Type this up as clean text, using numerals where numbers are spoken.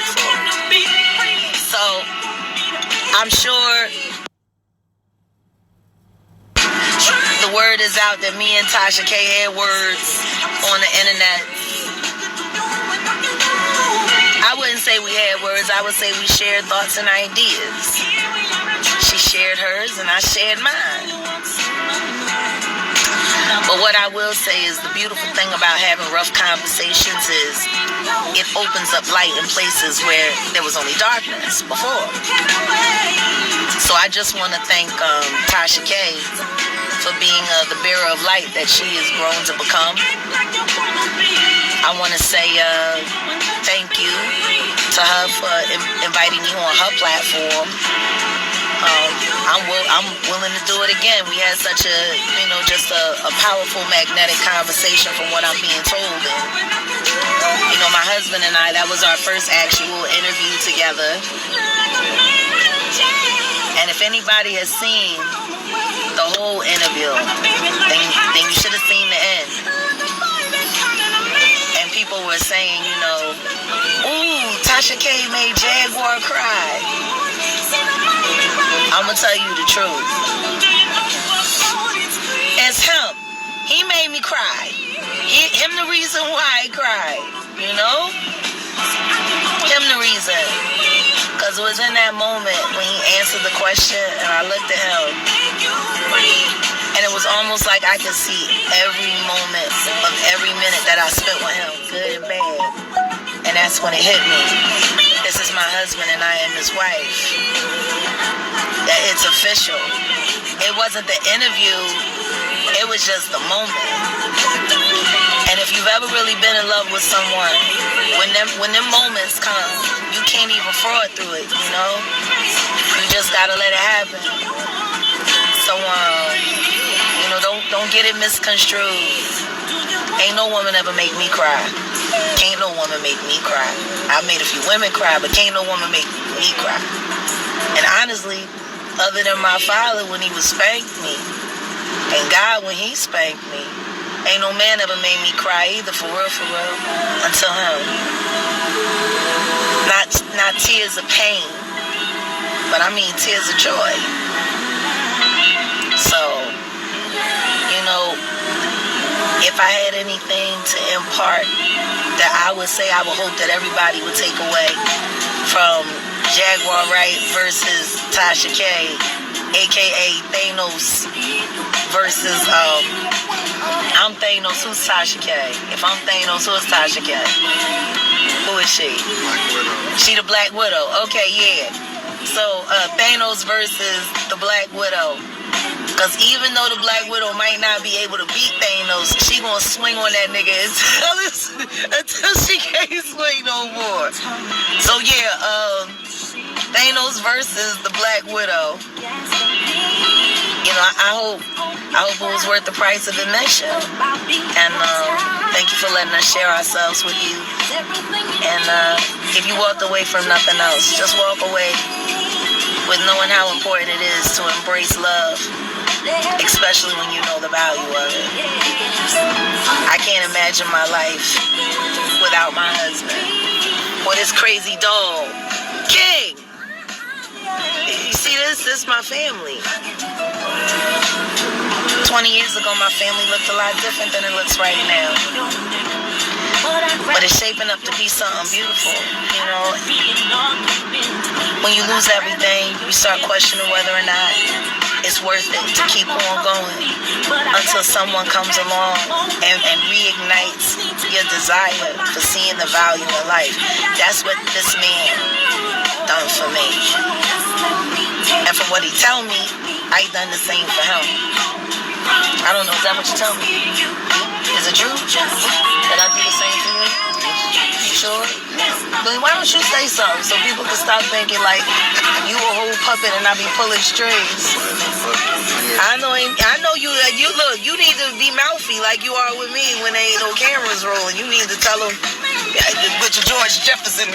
grateful. So I'm sure the word is out that me and Tasha K had words on the internet. I wouldn't say we had words. I would say we shared thoughts and ideas. She shared hers and I shared mine. But what I will say is the beautiful thing about having rough conversations is it opens up light in places where there was only darkness before. So I just want to thank Tasha K for being the bearer of light that she has grown to become. I want to say thank you to her for inviting me on her platform. I'm willing to do it again. We had such a, just a powerful magnetic conversation from what I'm being told. And, my husband and I, that was our first actual interview together. And if anybody has seen the whole interview, then you should have seen the end. And people were saying, ooh, Tasha K made Jaguar cry. I'm going to tell you the truth. It's him. He made me cry. Him the reason why I cried, Him the reason. Because it was in that moment when he answered the question and I looked at him. And it was almost like I could see every moment of every minute that I spent with him, good and bad. And that's when it hit me. This is my husband and I am his wife. That it's official. It wasn't the interview, it was just the moment. And if you've ever really been in love with someone, when them moments come, you can't even fraud through it, You just gotta let it happen. So don't get it misconstrued. Ain't no woman ever make me cry. Can't no woman make me cry. I made a few women cry, but can't no woman make me cry. And honestly, other than my father when he would spank me, and God when he spanked me, ain't no man ever made me cry either, for real, until him. Not tears of pain, but I mean tears of joy. So, if I had anything to impart that I would say I would hope that everybody would take away from Jaguar Wright versus Tasha K, aka Thanos versus I'm Thanos, who's Tasha K? If I'm Thanos, who's Tasha K? Who is she? Black Widow. She the Black Widow. Okay, yeah. So Thanos versus the Black Widow. Because even though the Black Widow might not be able to beat Thanos, she gonna swing on that nigga until she can't swing no more. So yeah, Thanos versus the Black Widow. I hope it was worth the price of admission. And thank you for letting us share ourselves with you. And if you walked away from nothing else, just walk away with knowing how important it is to embrace love, especially when you know the value of it. I can't imagine my life without my husband or this crazy dog, King. You see this is my family. 20 years ago, my family looked a lot different than it looks right now. But it's shaping up to be something beautiful, When you lose everything, you start questioning whether or not it's worth it to keep on going until someone comes along and reignites your desire for seeing the value in life. That's what this man done for me. And from what he tell me, I done the same for him. I don't know, is that what you tell me? Is it true that I do the same for you? You sure? But why don't you say something so people can stop thinking like you a whole puppet and I be pulling strings? I know you look, you need to be mouthy like you are with me when there ain't no cameras rolling. You need to tell them with your George Jefferson.